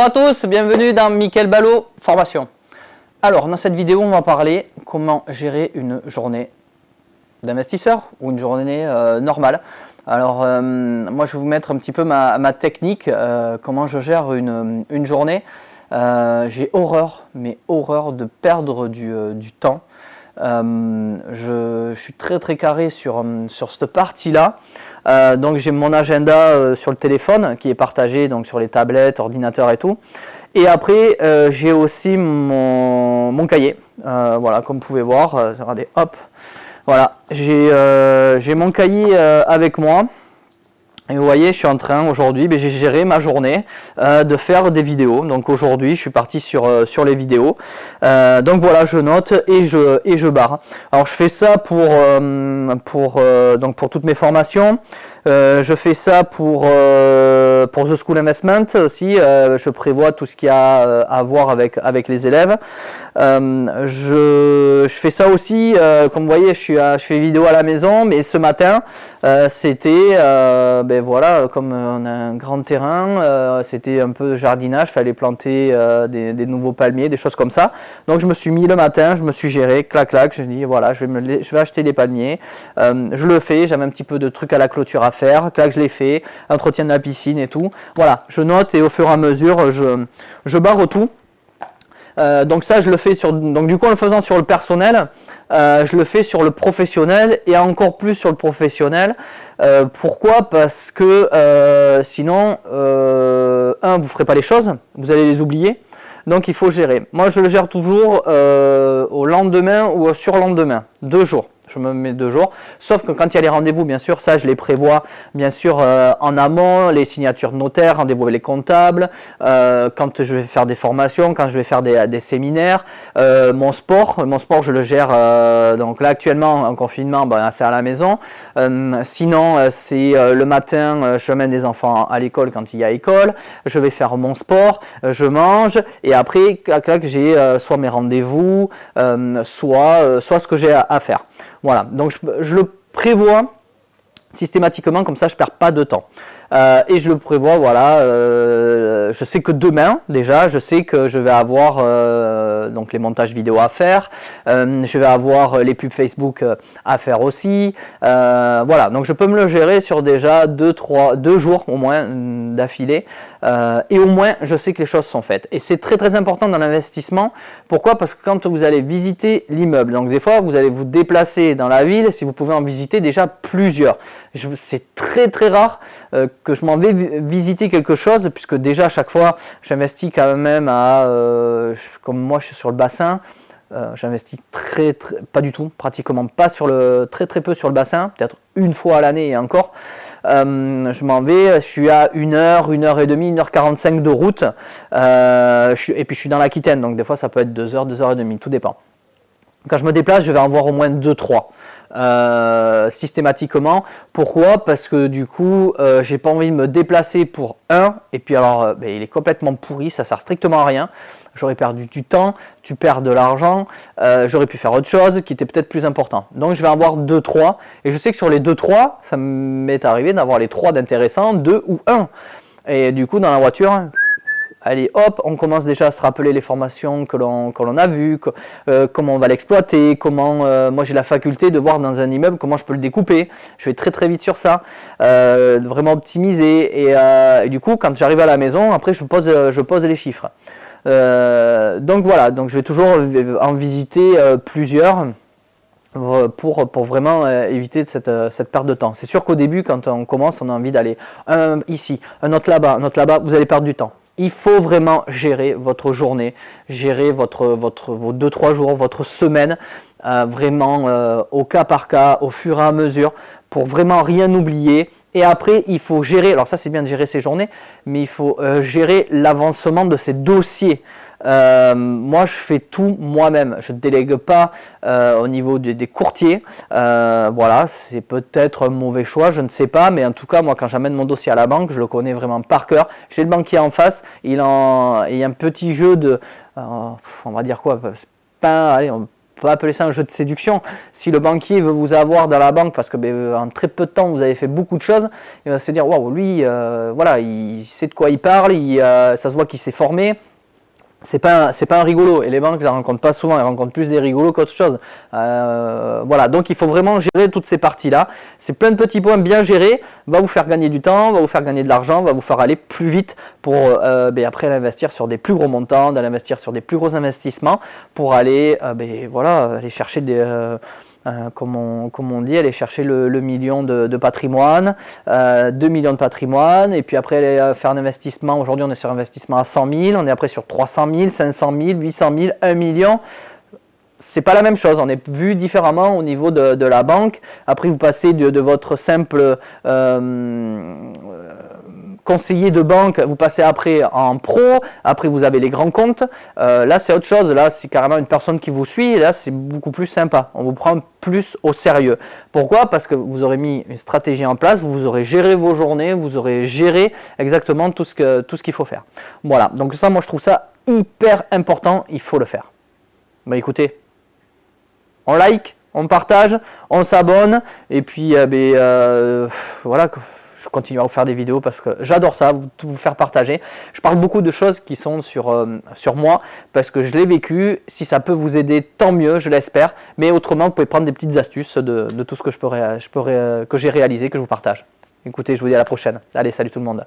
Bonjour à tous, bienvenue dans Mickaël Ballot Formation. Alors dans cette vidéo on va parler comment gérer une journée d'investisseur ou une journée normale. Alors moi je vais vous mettre un petit peu ma technique, comment je gère une journée. J'ai horreur, mais horreur de perdre du temps. Je suis très carré sur cette partie là. Donc j'ai mon agenda sur le téléphone qui est partagé donc sur les tablettes, ordinateurs et tout. Et après j'ai aussi mon cahier. Voilà, comme vous pouvez voir, regardez, hop, voilà, j'ai mon cahier avec moi. Et vous voyez, je suis en train aujourd'hui, j'ai géré ma journée de faire des vidéos. Donc aujourd'hui, je suis parti sur les vidéos. Donc voilà, je note et je barre. Alors je fais ça pour toutes mes formations. Je fais ça pour The School Investment aussi. Je prévois tout ce qu'il y a à voir avec les élèves. Je fais ça aussi, comme vous voyez, je fais vidéo à la maison, mais ce matin, c'était, voilà, comme on a un grand terrain, c'était un peu de jardinage, il fallait planter des nouveaux palmiers, des choses comme ça. Donc je me suis mis le matin, je me suis géré, clac, je me dis voilà, je vais acheter des palmiers. Je le fais, j'avais un petit peu de trucs à la clôture à faire, clac, je l'ai fait, entretien de la piscine et tout. Voilà, je note et au fur et à mesure, je barre tout. Donc ça je le fais donc du coup en le faisant sur le personnel, je le fais sur le professionnel et encore plus sur le professionnel. Pourquoi? Parce que sinon, vous ferez pas les choses, vous allez les oublier. Donc il faut gérer. Moi je le gère toujours au lendemain ou au surlendemain, 2 jours. Je me mets 2 jours, sauf que quand il y a les rendez-vous, bien sûr, ça je les prévois bien sûr en amont, les signatures de notaire, rendez-vous avec les comptables, quand je vais faire des formations, quand je vais faire des séminaires, mon sport je le gère, donc là actuellement en confinement, c'est à la maison, sinon c'est le matin, je amène des enfants à l'école quand il y a école, je vais faire mon sport, je mange et après j'ai soit mes rendez-vous, soit ce que j'ai à faire. Voilà, donc je le prévois systématiquement, comme ça je ne perds pas de temps. Et je le prévois, voilà, je sais que demain, déjà, je sais que je vais avoir donc les montages vidéo à faire, je vais avoir les pubs Facebook à faire aussi, voilà, donc je peux me le gérer sur déjà 2 jours au moins d'affilée, et au moins je sais que les choses sont faites. Et c'est très important dans l'investissement. Pourquoi? Parce que quand vous allez visiter l'immeuble, donc des fois vous allez vous déplacer dans la ville, si vous pouvez en visiter déjà plusieurs. C'est très rare que je m'en vais visiter quelque chose, puisque déjà à chaque fois j'investis quand même comme moi je suis sur le bassin, j'investis pas du tout, pratiquement pas très peu sur le bassin, peut-être une fois à l'année et encore. Je m'en vais, je suis à 1h, 1h30, 1h45 de route, et puis je suis dans l'Aquitaine, donc des fois ça peut être 2h, 2h30, tout dépend. Quand je me déplace, je vais en voir au moins 2-3 systématiquement. Pourquoi? Parce que du coup, j'ai pas envie de me déplacer pour un. Et puis alors, il est complètement pourri, ça sert strictement à rien. J'aurais perdu du temps, tu perds de l'argent, j'aurais pu faire autre chose qui était peut-être plus important. Donc je vais en avoir 2-3. Et je sais que sur les 2-3, ça m'est arrivé d'avoir les 3 d'intéressants, 2 ou 1. Et du coup, dans la voiture, allez hop, on commence déjà à se rappeler les formations que l'on a vues, comment on va l'exploiter, moi j'ai la faculté de voir dans un immeuble comment je peux le découper, je vais très vite sur ça, vraiment optimiser, et du coup quand j'arrive à la maison, après je pose les chiffres. Donc voilà, donc je vais toujours en visiter plusieurs, pour vraiment éviter cette perte de temps. C'est sûr qu'au début, quand on commence, on a envie d'aller ici, un autre là-bas, vous allez perdre du temps. Il faut vraiment gérer votre journée, gérer vos 2-3 jours, votre semaine, vraiment au cas par cas, au fur et à mesure, pour vraiment rien oublier. Et après, il faut gérer, alors ça c'est bien de gérer ses journées, mais il faut gérer l'avancement de ces dossiers. Moi je fais tout moi-même, je ne délègue pas au niveau des courtiers, voilà, c'est peut-être un mauvais choix, je ne sais pas, mais en tout cas moi quand j'amène mon dossier à la banque, je le connais vraiment par cœur. J'ai le banquier en face, il y a un petit jeu de, on va dire quoi, allez, peut appeler ça un jeu de séduction. Si le banquier veut vous avoir dans la banque parce que en très peu de temps vous avez fait beaucoup de choses, il va se dire waouh, lui voilà, il sait de quoi il parle, ça se voit qu'il s'est formé. C'est pas un rigolo, et les banques ne rencontrent pas souvent, elles rencontrent plus des rigolos qu'autre chose. Voilà, donc il faut vraiment gérer toutes ces parties-là. C'est plein de petits points bien gérés, va vous faire gagner du temps, va vous faire gagner de l'argent, va vous faire aller plus vite pour après l'investir sur des plus gros montants, d'aller investir sur des plus gros investissements pour aller, voilà, aller chercher des... comme on dit, aller chercher le million de patrimoine, 2 millions de patrimoine, et puis après aller faire un investissement. Aujourd'hui on est sur un investissement à 100 000, on est après sur 300 000, 500 000, 800 000, 1 million. C'est pas la même chose, on est vu différemment au niveau de la banque. Après vous passez de votre simple conseiller de banque, vous passez après en pro, après vous avez les grands comptes. Là c'est autre chose, là c'est carrément une personne qui vous suit, et là c'est beaucoup plus sympa, on vous prend plus au sérieux. Pourquoi? Parce que vous aurez mis une stratégie en place, vous aurez géré vos journées, vous aurez géré exactement tout ce qu'il faut faire. Voilà, donc ça moi je trouve ça hyper important, il faut le faire. Bah écoutez, on like, on partage, on s'abonne, et puis voilà, je continue à vous faire des vidéos parce que j'adore ça, vous faire partager. Je parle beaucoup de choses qui sont sur moi parce que je l'ai vécu. Si ça peut vous aider, tant mieux, je l'espère. Mais autrement, vous pouvez prendre des petites astuces de tout ce que que j'ai réalisé, que je vous partage. Écoutez, je vous dis à la prochaine. Allez, salut tout le monde.